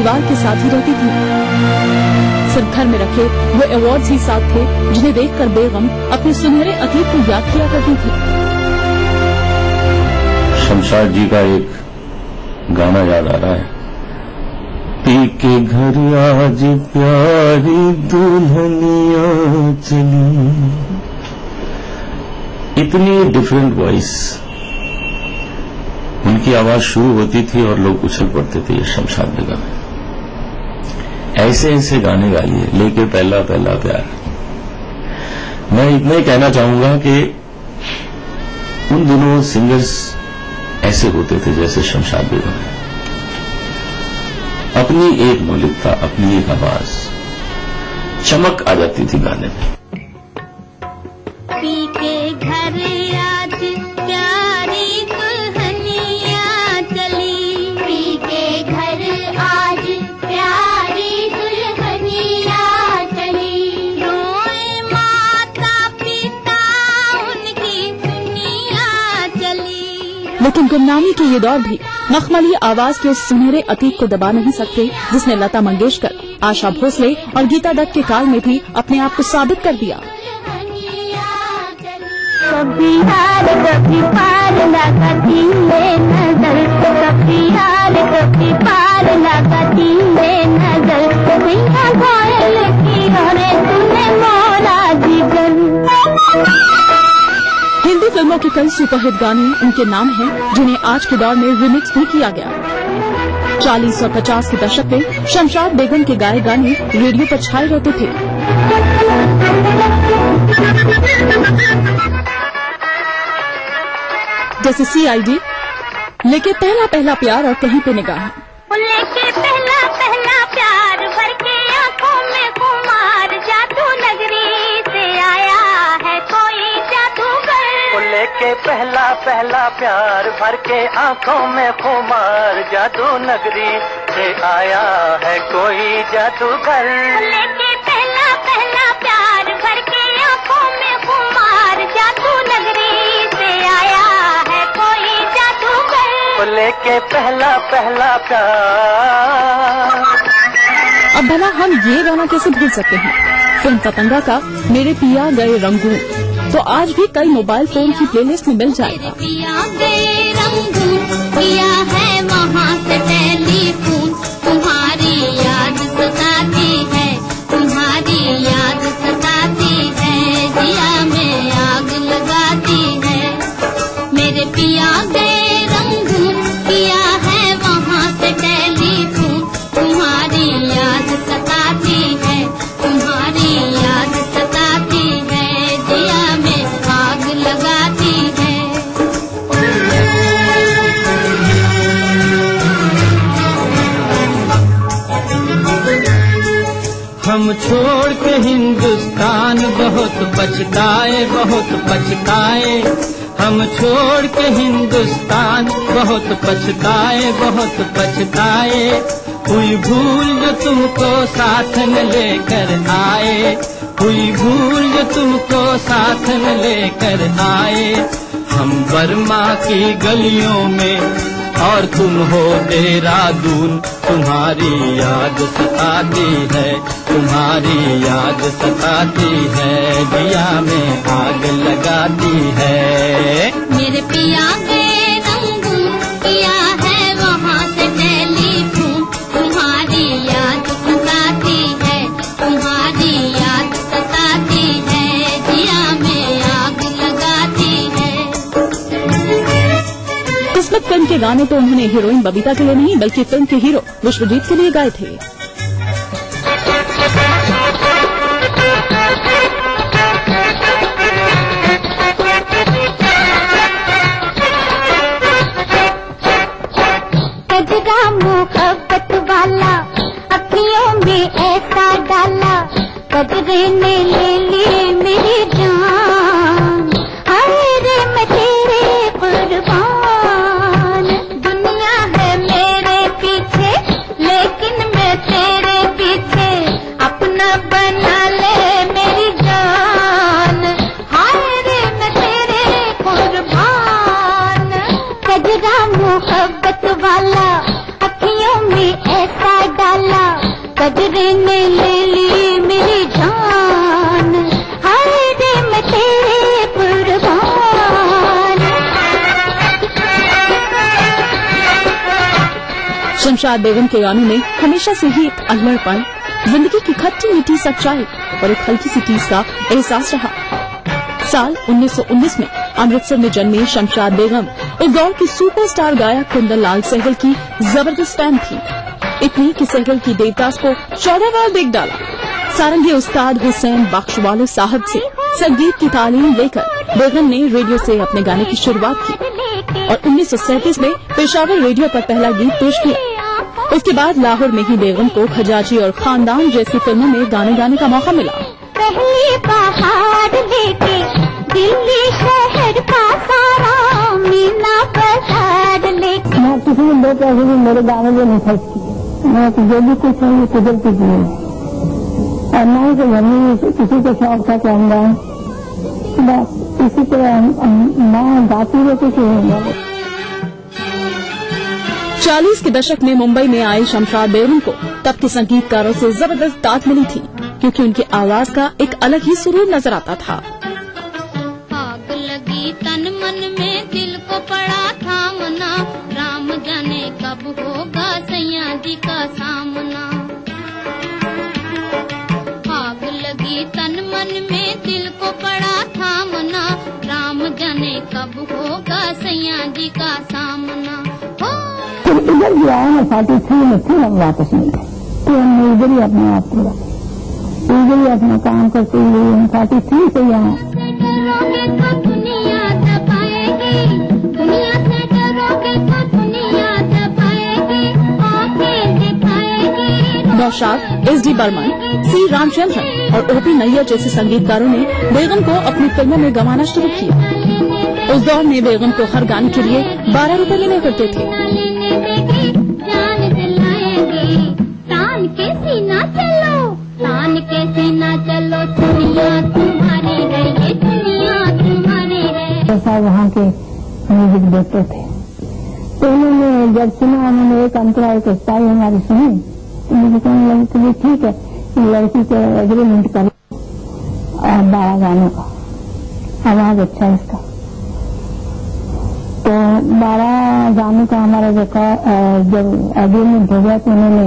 परिवार के साथ ही रहती थी। सिर्फ घर में रखे वो अवार्ड्स ही साथ थे जिन्हें देखकर बेगम अपने सुनहरे अतीत को याद किया करती थी। शमशाद जी का एक गाना याद आ रहा है, पी के घर आज प्यारी दुल्हनिया चली। इतनी डिफरेंट वॉइस, उनकी आवाज शुरू होती थी और लोग उछल पड़ते थे ये शमशाद बेगम है। ऐसे ऐसे गाने गाइए, लेके पहला पहला प्यार। मैं इतना ही कहना चाहूंगा कि उन दिनों सिंगर्स ऐसे होते थे जैसे शमशाद बेगम है। अपनी एक मौलिकता, अपनी एक आवाज, चमक आ जाती थी गाने में। पी के घर आज प्यारी दुल्हनिया चली, पी के घर आज प्यारी दुल्हनिया चली। रोए माता पिता उनकी दुनिया चली। लेकिन गुमनामी के ये दौर भी मखमली आवाज के उस सुनहरे अतीत को दबा नहीं सकते जिसने लता मंगेशकर, आशा भोसले और गीता दत्त के काल में भी अपने आप को साबित कर दिया। कभी हार कभी पार लगाती है नजर, कभी हार कभी पार लगाती है नजर। मैया घायल की और तूने मोरा जिगर। हिंदी फिल्मों के कई सुपरहिट गाने उनके नाम हैं जिन्हें आज के दौर में रिमिक्स भी किया गया। 40 और 50 के दशक में शमशाद बेगम के गाए गाने रेडियो पर छाए रहते थे। जैसे CID, लेके पहला पहला प्यार और कहीं पे निगाह। लेके पहला पहला प्यार भर के आंखों में खुमार, जादू नगरी से आया है कोई जादूगर। लेके पहला पहला प्यार भर के आंखों में खुमार, जादू नगरी से आया है कोई जादूगर। लेके पहला पहला प्यार भर के आंखों में खुमार, जादू नगरी से आया है कोई जादूगर। लेके पहला पहला प्यार। अब भला हम ये गाना कैसे भूल सकते हैं? फिल्म पतंगा का मेरे पिया गए रंगू तो आज भी कई मोबाइल फोन की प्लेलिस्ट में मिल जाएगा। पिया गए रंगू पिया है वहाँ से टेलीफोन, तुम्हारी याद सताती है, तुम्हारी याद सताती है, दिया में आग लगाती है। मेरे पिया गए रंगू पिया है वहाँ से टेलीफोन, तुम्हारी याद सताती है, तुम्हारी याद सताती है, दिया में आग लगाती है। हम छोड़ के हिंदुस्तान बहुत पछताए, बहुत पछताए। हम छोड़ के हिंदुस्तान बहुत पछताए, बहुत पछताए। हुई भूल जो तुमको साथ न लेकर आए, हुई भूल जो तुमको साथ न लेकर आए। हम बर्मा की गलियों में और तुम हो देहरादून, तुम्हारी याद सताती है, तुम्हारी याद सताती है, दिया में आग लगाती है। मेरे पिया गए रंगू पिया है वहाँ से टेलीफोन, तुम्हारी याद सताती है, तुम्हारी याद सताती है, दिया में आग लगाती है। किस्मत फिल्म के गाने तो उन्होंने हीरोइन बबीता के लिए नहीं बल्कि फिल्म के हीरो विश्वजीत के लिए गाए थे। कजरा मोहब्बत वाला अखियों में ऐसा डाला, कजरे ने ले ली मेरी जान, हाय रे मैं तेरे कुर्बान। दुनिया है मेरे पीछे लेकिन मैं तेरे पीछे, अपना बना ले मेरी जान, हाय रे मैं तेरे कुर्बान। कजरा मोहब्बत वाला अखियों में ऐसा डाला, कजरे ने ले ली मेरी जान, हाय रे मैं तेरे कुर्बान। शमशाद बेगम के गानों में हमेशा से ही एक अल्हड़पन, जिंदगी की खट्टी मीठी सच्चाई और एक हल्की सी टीस का एहसास रहा। साल 1919 में अमृतसर में जन्मी शमशाद बेगम उस दौर की सुपरस्टार गायक कुंदन लाल सहगल की जबरदस्त फैन थी। इतनी कि सहगल की देवदास को 14 बार देख डाला। सारंगी उस्ताद हुसैन बख्शवालो साहब से संगीत की तालीम लेकर बेगम ने रेडियो से अपने गाने की शुरुआत की और 1937 में पेशावर रेडियो पर पहला गीत पेश किया। उसके बाद लाहौर में ही बेगम को खजाजी और खानदान जैसी फिल्मों में गाने गाने का मौका मिला। पहली बाहर लेके दिल्ली शहर का सारा मीना बाजार लेके। मैं किसी ने 2 पैसे भी मेरे गाने में नहीं खर्च किए। मैं जो भी कुछ है ये कुदरती दिए और न ही किसी को शौक था कि हम गाएं, बस इसी तरह मैं गाती रहती थी। 40 के दशक में मुंबई में आई शमशाद बेगम को तब के संगीतकारों से जबरदस्त दाद मिली थी, क्योंकि उनकी आवाज का एक अलग ही सुरूर नजर आता था। आग लगी तन मन में, दिल को पड़ा थामना, राम जाने कब होगा सैया जी का सामना। आग लगी तन मन में, दिल को पड़ा थामना, राम जाने कब होगा सैया जी का सामना। फिर इधर भी आया ना 43 में, फिर हम वापस नहीं गए। तो हमने इधर ही अपने आप को रखा, इधर ही अपना काम करते हुए हम 43 से यहाँ। डरोगे तो दुनिया दबाएगी, दुनिया से डरोगे तो दुनिया दबाएगी, आंखें दिखाएगी। नौशाद, एस.डी. बर्मन, सी. रामचंद्रन और ओ.पी. नैयर जैसे संगीतकारों ने बेगम को अपनी फिल्मों में गवाना शुरू किया। उस दौर में बेगम को हर गाने के लिए 12 रुपए लेने पड़ते थे। जान दिलाएंगे, तान के सीना चलो, तान के सीना चलो, दुनिया तुम्हारी है, ये दुनिया तुम्हारी है। ऐसा वहाँ के म्यूजिक डायरेक्टर थे, तो उन्होंने जब सुना, उन्होंने एक अंतराल के स्थाई हमारी सुनी, तो मुझे कहने लगे कि ठीक है, लड़की को एग्रीमेंट कर और 12 गानों का, आवाज अच्छा है इसका। तो 12 गानों का हमारा जब एग्रीमेंट हो गया तो उन्होंने,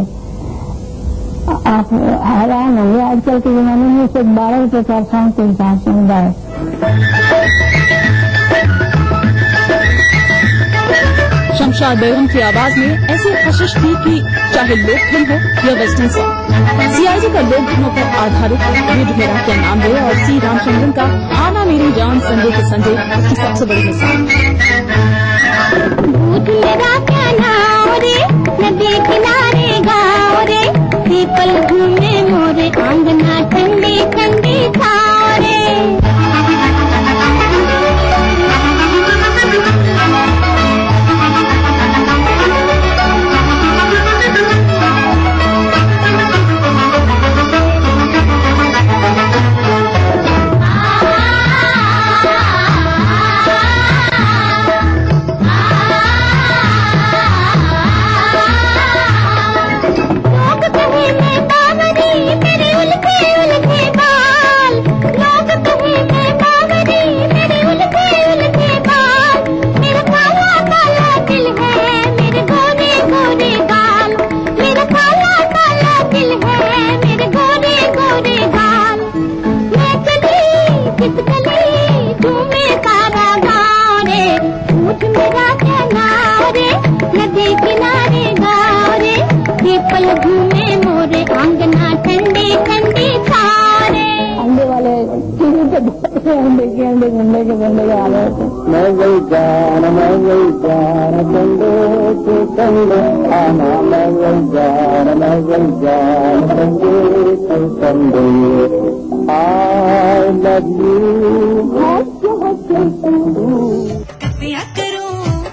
आप हैरान होंगे, आजकल के जमाने में सिर्फ 12 रुपए का सॉन्ग के हिसाब से गाए। शमशाद बेगम की आवाज में ऐसी कशिश थी कि चाहे लोक फिल्म हो या वेस्टर्न सॉन्ग, सीआईडी का लोक धुनों पर आधारित युद्ध मेरा क्या नाम है और सी. रामचंद्रन का आना मेरी जान संडे के संडे इसकी सबसे बड़ी मिसाल। दूध मेरा क्या नाम रे, नदी किनारे गाँव रे, पीपल घूमे मोरे, आंगना ठंडी ठंडी छाँव रे। घूमे मोरे, आंगना ठंडी ठंडी छारे। अंडे वाले अंडे के बंदे आ रहे थे। मैं गई जान बंदे के कंडे आना, मैं गई जान बंदे के कंडे। आई लव यू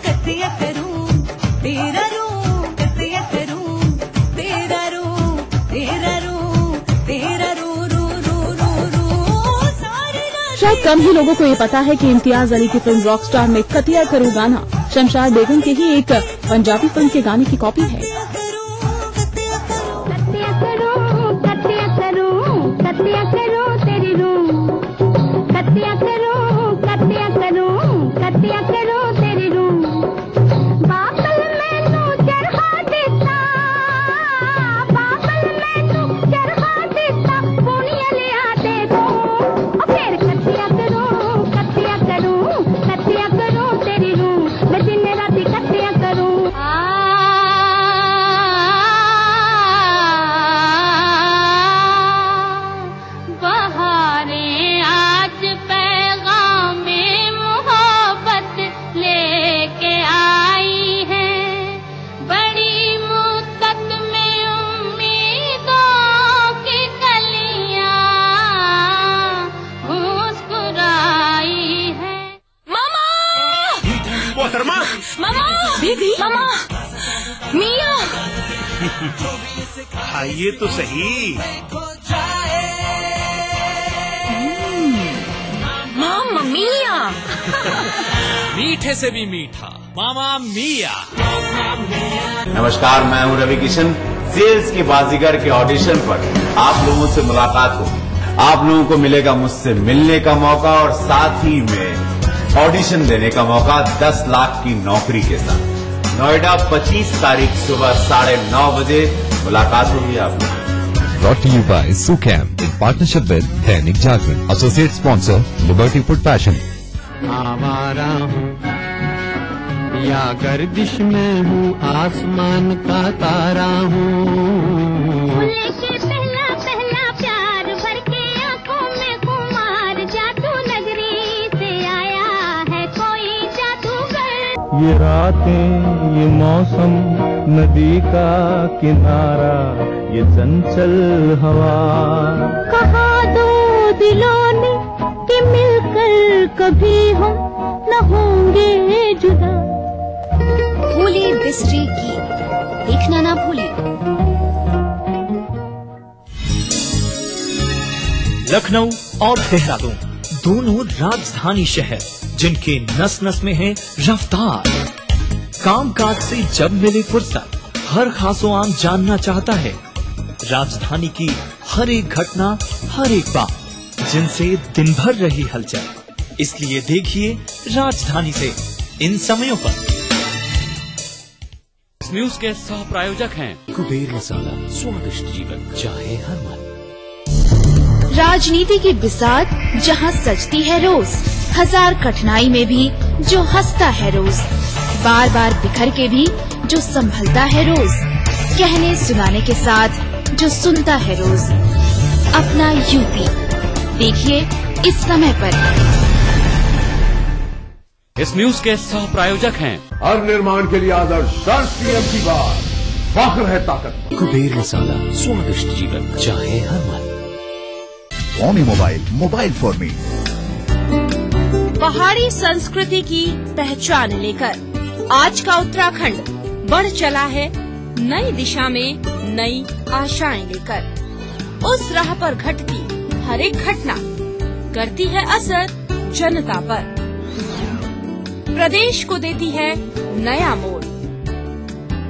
कतिया करूं तेरा रूं, कतिया करूं तेरा रूं, तेरा रूं, तेरा रू रू रू रू रू सारे। शायद कम ही लोगों को ये पता है कि इम्तियाज अली की फिल्म रॉकस्टार में कतिया करूं गाना शमशाद बेगम के ही एक पंजाबी फिल्म के गाने की कॉपी है। कतिया करूं खाइए तो सही। मामा मिया। मीठे से भी मीठा मामा मिया। नमस्कार, मैं हूं रवि किशन। सेल्स के बाजीगर के ऑडिशन पर आप लोगों से मुलाकात होगी। आप लोगों को मिलेगा मुझसे मिलने का मौका और साथ ही में ऑडिशन देने का मौका 10 लाख की नौकरी के साथ। नोएडा 25 तारीख सुबह 9:30 बजे मुलाकात होगी आप लोग। Brought to you by Sucam in partnership with Dainik Jagran. Associate sponsor Liberty Food Fashion. आवारा हूँ या गर्दिश में हूँ, आसमान का तारा हूँ। लेके पहला पहला प्यार भर के आंखों में खुमार, जादू नगरी से आया है कोई जादूगर। ये रातें, ये मौसम, नदी का किनारा, ये चंचल हवा। कहा दो दिलों ने कि मिलकर कभी हम न होंगे जुदा। भूले बिसरे की देखना ना भूले। लखनऊ और देहरादून दोनों राजधानी शहर जिनके नस नस में है रफ्तार। कामकाज से जब मिले फुर्सत हर खासो आम जानना चाहता है राजधानी की हर एक घटना, हर एक बात जिनसे दिन भर रही हलचल। इसलिए देखिए राजधानी से इन समयों पर। इस न्यूज के सह प्रायोजक हैं कुबेर मसाला, स्वादिष्ट जीवन चाहे हर मन। राजनीति की बिसात जहाँ सजती है रोज, हजार कठिनाई में भी जो हंसता है रोज, बार बार बिखर के भी जो संभलता है रोज, कहने सुनाने के साथ जो सुनता है रोज। अपना यूपी देखिए इस समय पर। इस न्यूज के सह प्रायोजक हैं हर निर्माण के लिए आदर्श राष्ट्रीय की बात, फख्र है ताकत। कुबेर मसाला, स्वादिष्ट जीवन चाहे हर मन। Xiaomi mobile for me. पहाड़ी संस्कृति की पहचान लेकर आज का उत्तराखंड बढ़ चला है नई दिशा में, नई आशाएं लेकर। उस राह पर घटती हर एक घटना करती है असर जनता पर, प्रदेश को देती है नया मोड़,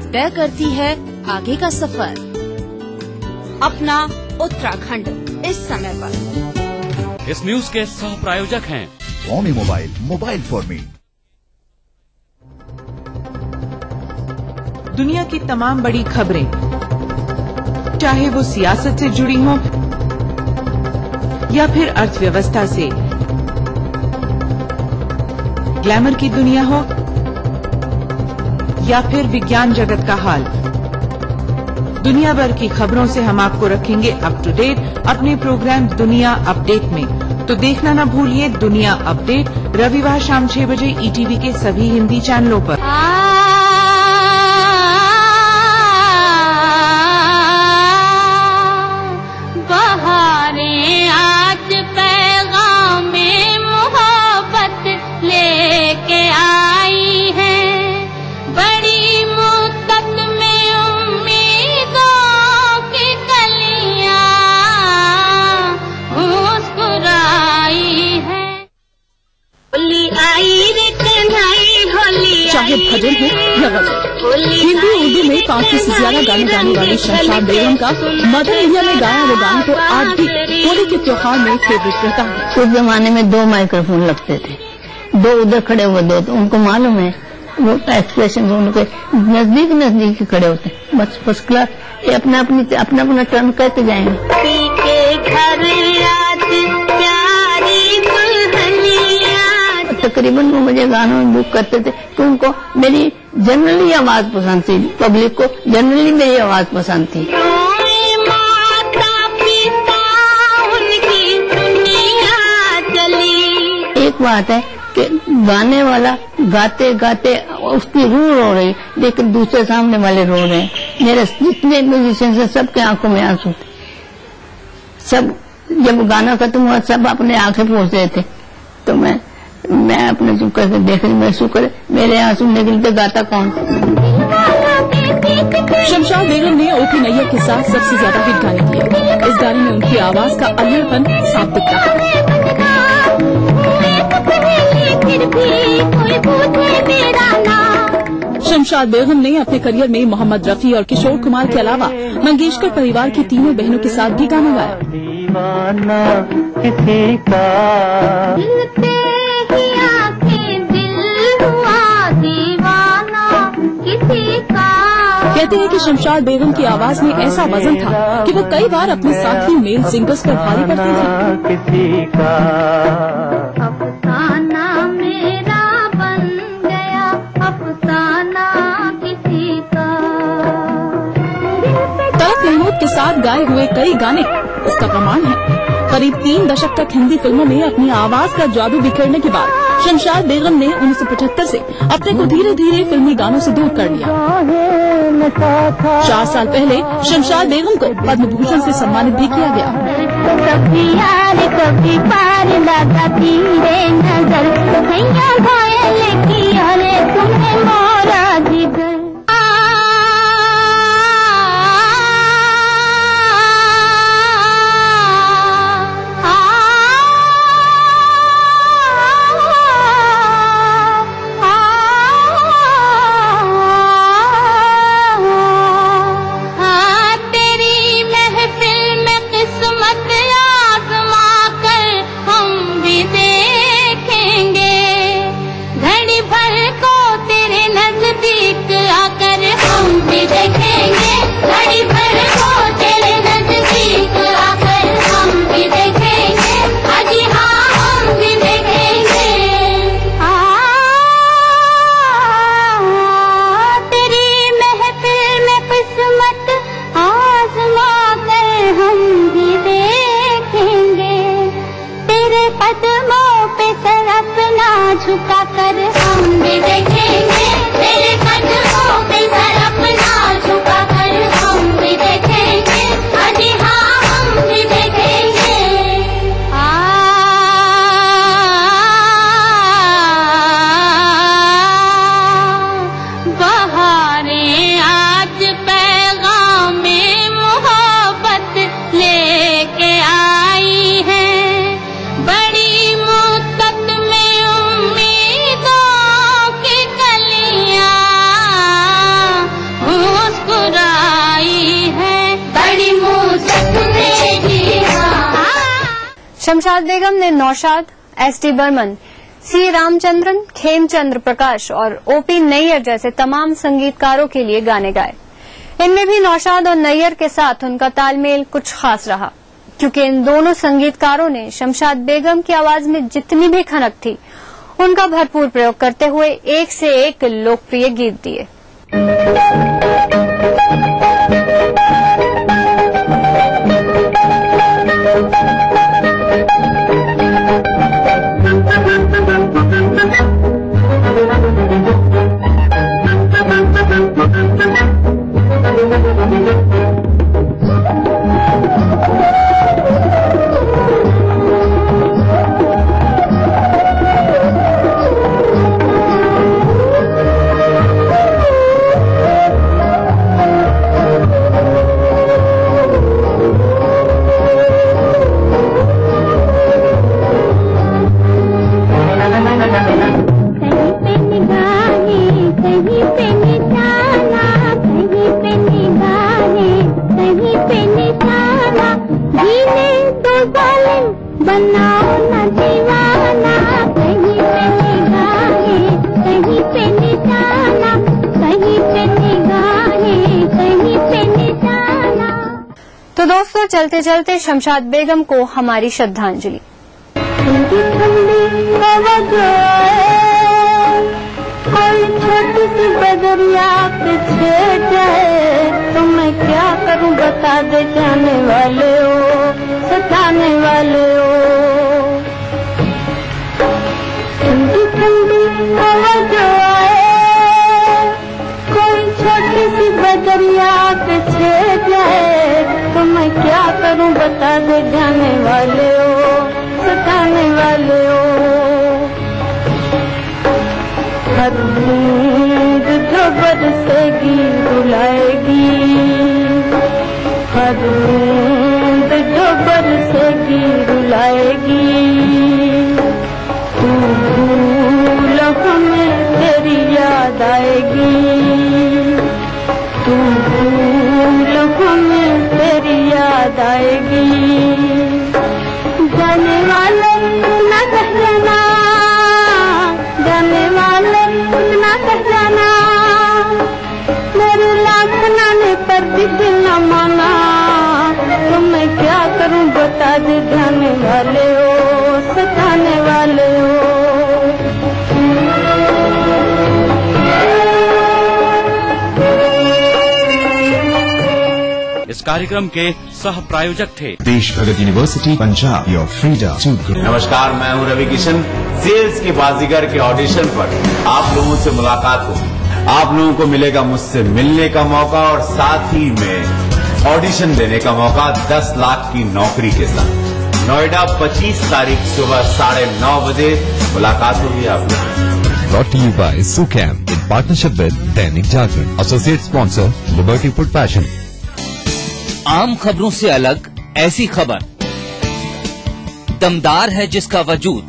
तय करती है आगे का सफर। अपना उत्तराखंड इस समय पर। इस न्यूज के सह प्रायोजक हैं Xiaomi मोबाइल फॉर मी। दुनिया की तमाम बड़ी खबरें, चाहे वो सियासत से जुड़ी हों या फिर अर्थव्यवस्था से, ग्लैमर की दुनिया हो या फिर विज्ञान जगत का हाल, दुनिया भर की खबरों से हम आपको रखेंगे अप टू डेट अपने प्रोग्राम दुनिया अपडेट में। तो देखना ना भूलिए दुनिया अपडेट रविवार शाम 6 बजे ईटीवी के सभी हिंदी चैनलों पर। बहारें आज पैगाम में मोहब्बत लेके आई हैं, बड़ी मुद्दत में उम्मीदों की कलियां मुस्कुराई है। होली आई रे कन्हई होली, चाहे भजन हो या गजल, हिंदी उर्दू में 500 से ज्यादा गाने गाने वाली शमशाद बेगम का मदर इंडिया में गाया वो गाना तो आज भी होली के त्योहार में फेवरेट रहता है। उस जमाने में 2 माइक्रोफोन लगते थे, 2 उधर खड़े हुए, 2 तो उनको मालूम है वो एक्सप्रेशन उनके नजदीक खड़े होते हैं। बस फर्स्ट क्लास, ये अपना टर्न कहते जाएंगे। तकरीबन वो मुझे गानों में बुक करते थे कि उनको मेरी जनरली आवाज पसंद थी, पब्लिक को जनरली मेरी आवाज पसंद थी। एक बात है कि गाने वाला गाते गाते उसकी रूह रो रही, लेकिन दूसरे सामने वाले रो रहे हैं। मेरे जितने म्यूजिशियन से सबके आंखों में आंसू थे, सब जब गाना खत्म हुआ सब अपने आंखें पोंछ रहे थे, तो मैं अपने चुप करके देख रही, मैं शुक्र मेरे आंसू निकलते गाता कौन। शमशाद बेगम ने ओपी नैयर के साथ सबसे ज्यादा हिट गाने किए। इस गाने में उनकी आवाज का अल्हड़पन साफ दिखता है। शमशाद बेगम ने अपने करियर में मोहम्मद रफी और किशोर कुमार के अलावा मंगेशकर परिवार की तीनों बहनों के साथ भी गाना गाया। दीवाना किसी का दिल पे ही आके दिल हुआ दीवाना किसी का। कहते हैं कि शमशाद बेगम की आवाज में ऐसा वजन था कि वो कई बार अपने साथी मेल सिंगर्स पर भारी पड़ती थी। किसी का अफसाना मेरा बन गया अफसाना किसी का। तलत महमूद के साथ गाए हुए कई गाने इसका प्रमाण है। करीब 3 दशक तक हिंदी फिल्मों में अपनी आवाज का जादू बिखेरने के बाद शमशाद बेगम ने 1975 से अपने को धीरे धीरे फिल्मी गानों से दूर कर लिया। 4 साल पहले शमशाद बेगम को पद्म भूषण से सम्मानित भी किया गया। कभी यार कभी पार लगाती रे नजर भैया घायल किया रे तुम्हें मोरा जिगर। झुका कर हम भी देखेंगे तेरे कदमों पे सर अपना झुका कर हम भी देखेंगे अजी हाँ हम भी देखेंगे। बहारें आज पैगाम में मोहब्बत लेके आई हैं बड़ी मुद्दत में उम्मीदों की कलियां मुस्कुराई है बड़ी मुद्दत में जी हाँ। शमशाद बेगम ने नौशाद, एस.डी. बर्मन, सी. रामचंद्रन, खेमचंद्र प्रकाश और ओपी नैयर जैसे तमाम संगीतकारों के लिए गाने गाए। इनमें भी नौशाद और नैयर के साथ उनका तालमेल कुछ खास रहा, क्योंकि इन दोनों संगीतकारों ने शमशाद बेगम की आवाज में जितनी भी खनक थी उनका भरपूर प्रयोग करते हुए एक से एक लोकप्रिय गीत दिए। तो दोस्तों, चलते चलते शमशाद बेगम को हमारी श्रद्धांजलि। छोटी सी बदरिया पीछे जाए तो मैं क्या करूं बता दे जाने वाले हो सताने वाले हो। ठंडी ठंडी हवा जो आए कोई छोटी सी बदरिया पीछे जाए तो मैं क्या करूं बता दे जाने वाले हो सताने वाले हो। हर बूंद जो बरसेगी रुलाएगी, हर बूंद जो बरसेगी रुलाएगी। तू भूल हमें तेरी याद आएगी, तू भूल हमें तेरी याद आएगी। जाने वाले ना कह जाना, जाने वाले ना कह जाना, मेरे लाख नाने पर भी दिल न माना। तो मैं क्या करूं बता दे, जाने वाले हो सताने वाले हो। इस कार्यक्रम के सह प्रायोजक थे देश Bhagat university Punjab, your freedom to grow. नमस्कार, मैं हूं रवि किशन। सेल्स के बाजीगर के ऑडिशन पर आप लोगों से मुलाकात होगी, आप लोगों को मिलेगा मुझसे मिलने का मौका और साथ ही में ऑडिशन देने का मौका 10 लाख की नौकरी के साथ। नोएडा 25 तारीख सुबह 9:30 बजे मुलाकात होगी आप लोगों। Brought to you by SUCAM in partnership with Dainik Jagran, associate sponsor Liberty Food Fashion। आम खबरों से अलग ऐसी खबर, दमदार है जिसका वजूद,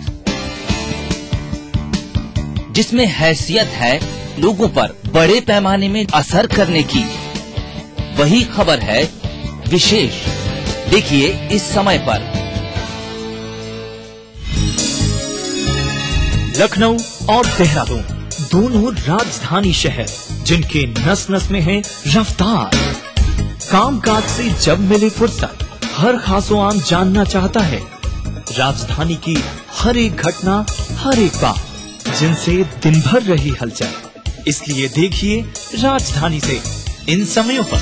जिसमें हैसियत है लोगों पर बड़े पैमाने में असर करने की, वही खबर है विशेष। देखिए इस समय पर। लखनऊ और देहरादून दोनों राजधानी शहर, जिनके नस नस में है रफ्तार। कामकाज से जब मिले फुर्सत, हर खासो आम जानना चाहता है राजधानी की हर एक घटना, हर एक बात, जिनसे दिन भर रही हलचल। इसलिए देखिए राजधानी से इन समयों पर।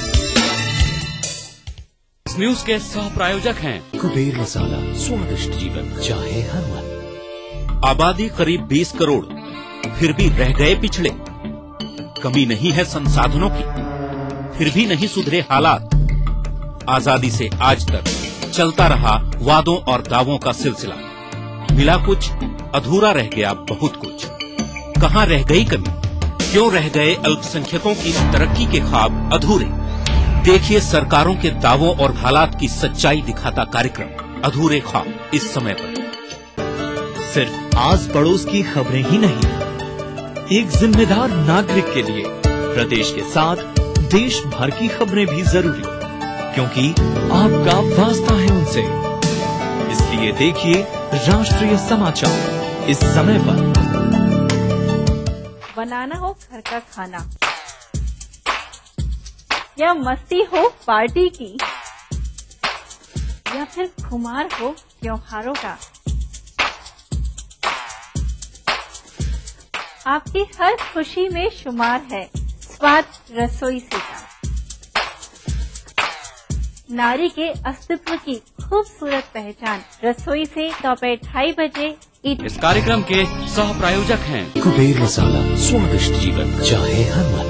इस न्यूज के सह प्रायोजक हैं कुबेर मसाला, स्वादिष्ट जीवन चाहे हर मन। आबादी करीब 20 करोड़, फिर भी रह गए पिछड़े। कमी नहीं है संसाधनों की, फिर भी नहीं सुधरे हालात। आजादी से आज तक चलता रहा वादों और दावों का सिलसिला। मिला कुछ, अधूरा रह गया बहुत कुछ। कहाँ रह गई कमी, क्यों रह गए अल्पसंख्यकों की तरक्की के ख्वाब अधूरे। देखिए सरकारों के दावों और हालात की सच्चाई दिखाता कार्यक्रम अधूरे ख्वाब इस समय पर। सिर्फ आस पड़ोस की खबरें ही नहीं, एक जिम्मेदार नागरिक के लिए प्रदेश के साथ देश भर की खबरें भी जरूरी, क्योंकि आपका वास्ता है उनसे। इसलिए देखिए राष्ट्रीय समाचार इस समय पर। बनाना हो घर का खाना या मस्ती हो पार्टी की, या फिर खुमार हो त्योहारों का, आपकी हर खुशी में शुमार है स्वाद रसोई से का। नारी के अस्तित्व की खूबसूरत पहचान रसोई से दोपहर 2:30 बजे। इस कार्यक्रम के सह प्रायोजक हैं कुबेर मसाला, स्वादिष्ट जीवन चाहे हर मन।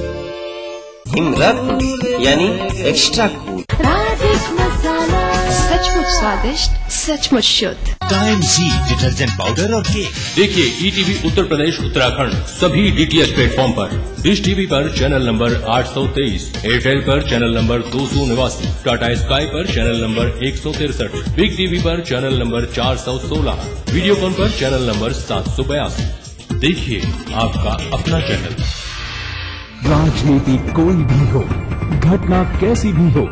हिमरत्न यानी एक्स्ट्रा कूल, राजेश मसाला, सचमुच स्वादिष्ट, सचमुच शुद्ध। टाइम जी डिटर्जेंट पाउडर और केक। देखिए ईटीवी उत्तर प्रदेश उत्तराखंड सभी डीटीएच प्लेटफॉर्म पर, डिश टीवी पर चैनल नंबर 823, एयरटेल पर चैनल नंबर 289, टाटा स्काई पर चैनल नंबर 163, बिग टीवी पर चैनल नंबर 416, वीडियोकॉन पर चैनल नंबर 782। देखिए आपका अपना चैनल। राजनीति कोई भी हो, घटना कैसी भी हो,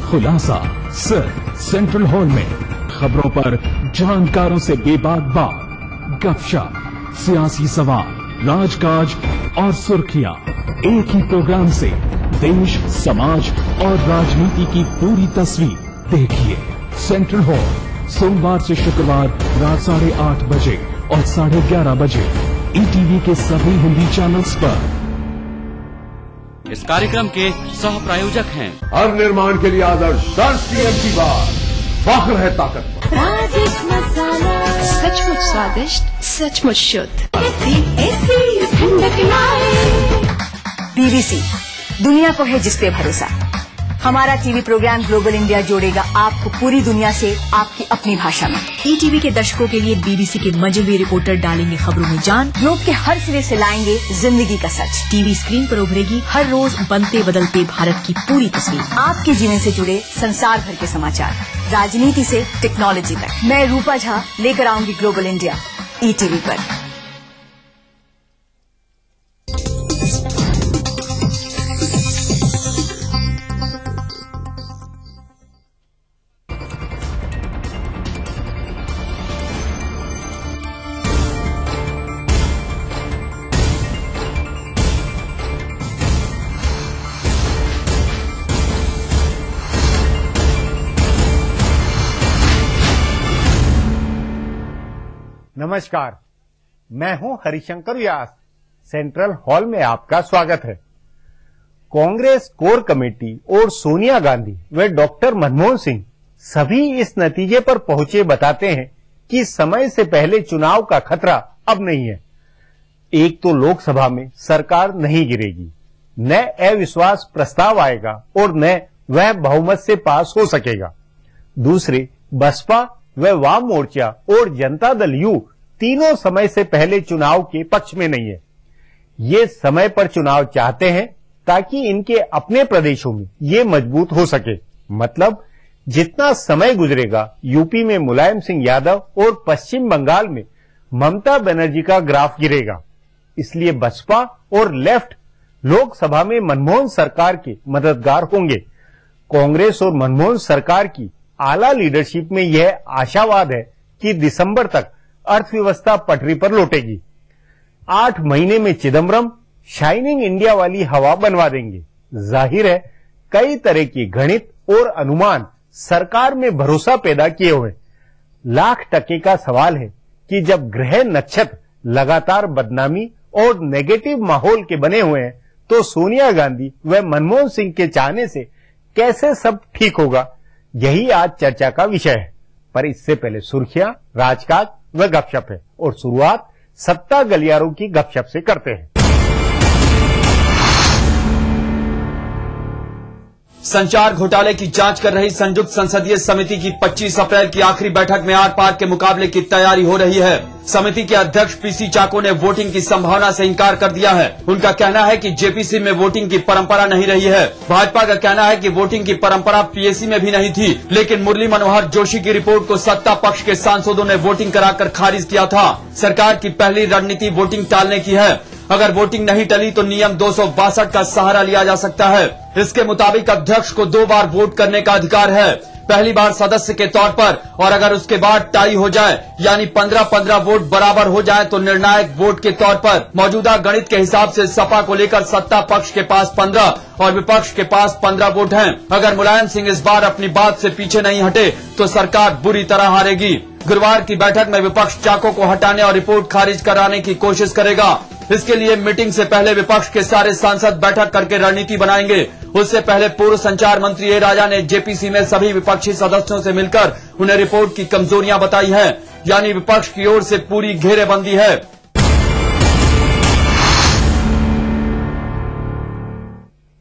खुलासा सिर्फ सेंट्रल हॉल में। खबरों पर जानकारों से बेबाक बात, गपशप, सियासी सवाल, राजकाज और सुर्खियां एक ही प्रोग्राम से देश, समाज और राजनीति की पूरी तस्वीर देखिए। सेंट्रल हॉल सोमवार से शुक्रवार रात 8:30 बजे और 11:30 बजे ईटीवी के सभी हिंदी चैनल्स पर। इस कार्यक्रम के सह प्रायोजक हैं हर निर्माण के लिए आदर्श राष्ट्रीय बार, फख्र है ताकत पर। राजेश मसाला, सचमुच स्वादिष्ट, सचमुच शुद्ध। पीवीसी दुनिया को है जिस पे भरोसा, हमारा टीवी प्रोग्राम ग्लोबल इंडिया जोड़ेगा आपको पूरी दुनिया से आपकी अपनी भाषा में। ईटीवी के दर्शकों के लिए बीबीसी के मजे हुए रिपोर्टर डालेंगे खबरों में जान। ग्लोब के हर सिरे से लाएंगे जिंदगी का सच। टीवी स्क्रीन पर उभरेगी हर रोज बनते बदलते भारत की पूरी तस्वीर। आपके जीवन से जुड़े संसार भर के समाचार, राजनीति से टेक्नोलॉजी तक। मैं रूपा झा लेकर आऊंगी ग्लोबल इंडिया ईटीवी पर। नमस्कार, मैं हूं हरिशंकर व्यास। सेंट्रल हॉल में आपका स्वागत है। कांग्रेस कोर कमेटी और सोनिया गांधी व डॉक्टर मनमोहन सिंह सभी इस नतीजे पर पहुंचे बताते हैं कि समय से पहले चुनाव का खतरा अब नहीं है। एक तो लोकसभा में सरकार नहीं गिरेगी, न अविश्वास प्रस्ताव आएगा और न वह बहुमत से पास हो सकेगा। दूसरे, बसपा व वाम मोर्चा और जनता दल यू तीनों समय से पहले चुनाव के पक्ष में नहीं है। ये समय पर चुनाव चाहते हैं ताकि इनके अपने प्रदेशों में ये मजबूत हो सके। मतलब जितना समय गुजरेगा यूपी में मुलायम सिंह यादव और पश्चिम बंगाल में ममता बनर्जी का ग्राफ गिरेगा। इसलिए बसपा और लेफ्ट लोकसभा में मनमोहन सरकार के मददगार होंगे। कांग्रेस और मनमोहन सरकार की आला लीडरशिप में यह आशावाद है कि दिसंबर तक अर्थव्यवस्था पटरी पर लौटेगी। 8 महीने में चिदम्बरम शाइनिंग इंडिया वाली हवा बनवा देंगे। जाहिर है कई तरह की गणित और अनुमान सरकार में भरोसा पैदा किए हुए। $1,00,000 का सवाल है कि जब ग्रह नक्षत्र लगातार बदनामी और नेगेटिव माहौल के बने हुए हैं तो सोनिया गांधी व मनमोहन सिंह के चाहने से कैसे सब ठीक होगा, यही आज चर्चा का विषय है। पर इससे पहले सुर्खियां, राजकाज व गपशप है और शुरुआत सत्ता गलियारों की गपशप से करते हैं। संचार घोटाले की जांच कर रही संयुक्त संसदीय समिति की 25 अप्रैल की आखिरी बैठक में आर पार के मुकाबले की तैयारी हो रही है। समिति के अध्यक्ष पीसी चाको ने वोटिंग की संभावना से इंकार कर दिया है। उनका कहना है कि जेपीसी में वोटिंग की परंपरा नहीं रही है। भाजपा का कहना है कि वोटिंग की परंपरा पीएसी में भी नहीं थी, लेकिन मुरली मनोहर जोशी की रिपोर्ट को सत्ता पक्ष के सांसदों ने वोटिंग कराकर खारिज किया था। सरकार की पहली रणनीति वोटिंग टालने की है। अगर वोटिंग नहीं टली तो नियम 262 का सहारा लिया जा सकता है। इसके मुताबिक अध्यक्ष को 2 बार वोट करने का अधिकार है। पहली बार सदस्य के तौर पर, और अगर उसके बाद टाई हो जाए यानी 15-15 वोट बराबर हो जाए तो निर्णायक वोट के तौर पर। मौजूदा गणित के हिसाब से सपा को लेकर सत्ता पक्ष के पास 15 और विपक्ष के पास 15 वोट हैं। अगर मुलायम सिंह इस बार अपनी बात से पीछे नहीं हटे तो सरकार बुरी तरह हारेगी। गुरुवार की बैठक में विपक्ष चाको को हटाने और रिपोर्ट खारिज कराने की कोशिश करेगा। इसके लिए मीटिंग से पहले विपक्ष के सारे सांसद बैठक करके रणनीति बनाएंगे। उससे पहले पूर्व संचार मंत्री ए राजा ने जेपीसी में सभी विपक्षी सदस्यों से मिलकर उन्हें रिपोर्ट की कमजोरियां बताई हैं, यानी विपक्ष की ओर से पूरी घेरेबंदी है।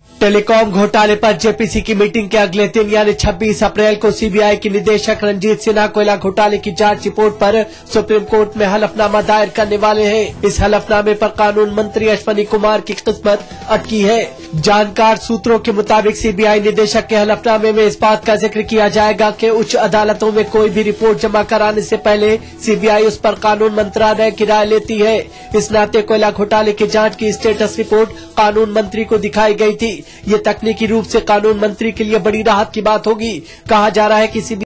टेलीकॉम घोटाले पर जेपीसी की मीटिंग के अगले दिन यानी 26 अप्रैल को सीबीआई के निदेशक रंजीत सिन्हा कोयला घोटाले की जांच रिपोर्ट पर सुप्रीम कोर्ट में हलफनामा दायर करने वाले हैं। इस हलफनामे पर कानून मंत्री अश्विनी कुमार की किस्मत अटकी है। जानकार सूत्रों के मुताबिक सीबीआई निदेशक के हलफनामे में इस बात का जिक्र किया जाएगा कि उच्च अदालतों में कोई भी रिपोर्ट जमा कराने से पहले सीबीआई उस पर कानून मंत्रालय की राय लेती है। इस नाते कोयला घोटाले की जांच की स्टेटस रिपोर्ट कानून मंत्री को दिखाई गई थी। ये तकनीकी रूप से कानून मंत्री के लिए बड़ी राहत की बात होगी। कहा जा रहा है कि